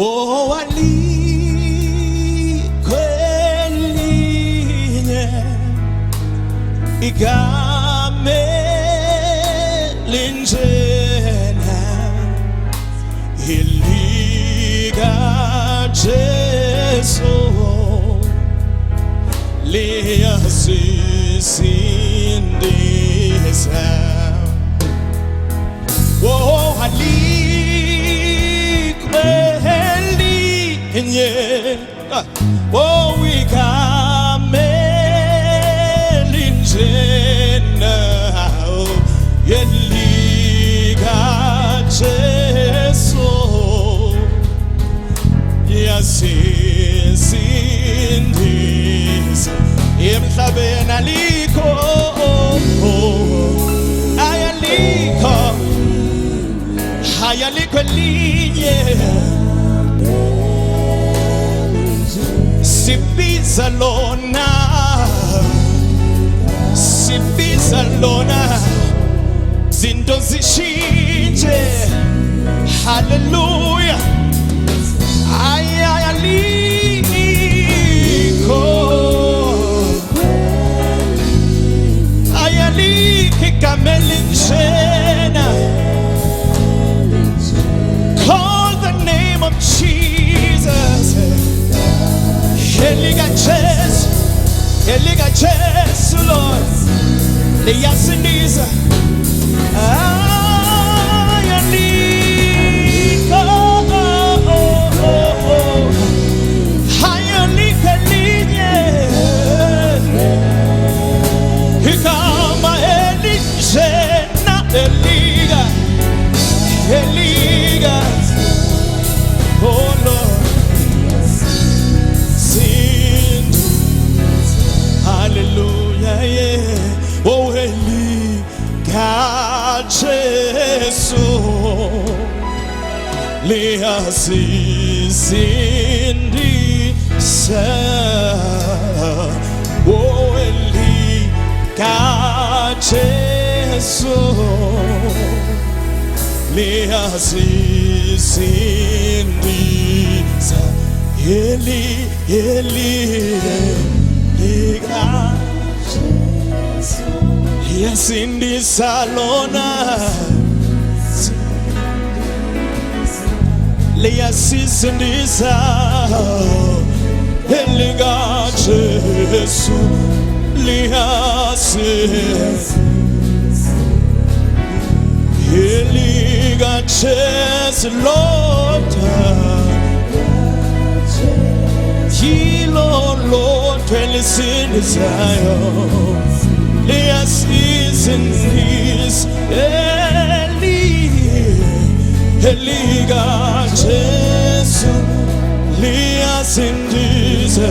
Oh, Alikho Elinye igama linjena ilika Jesu liyasisindisa. Oh, Alikho Elinye, oh, igama linjena ilika Jesu liyasisindisa. Emhlabeni alikho, alikho elinye sibiza lona zinto zishintshe. Hallelujah. Alikho igama elinjena. Call the name of Jesus. Elika Jesu, Lord, liyasindisa. Alikho elinye igama elinjena elika. Oh Lord, sing hallelujah, yeah. Oh, elika Jesu liyasisindisa. Oh, elika Jesu liyasisindisa. Elika Jesu liyasindisa lona, liyasisindisa. Elika Jesu liyasindisa. Elika Jesu, Lord, Lord, elisindisayo liyasisindisa. Elika Jesu liyasindisa.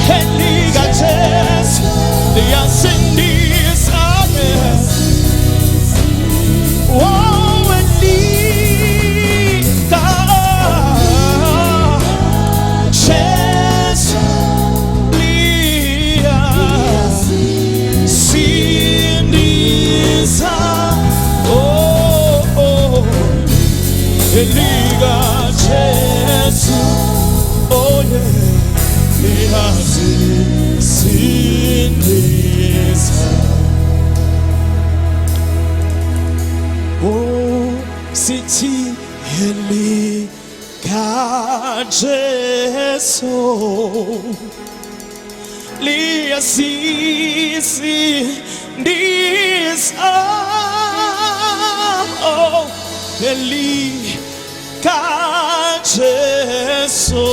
Elika Jesu liyasindisa. Oh, elika Jesu liyasindisa. Oh, elika Jesu, oh yeah, liyasisindisa. Oh, sithi elika Jesu liyasisindisa. Oh, elika Jesu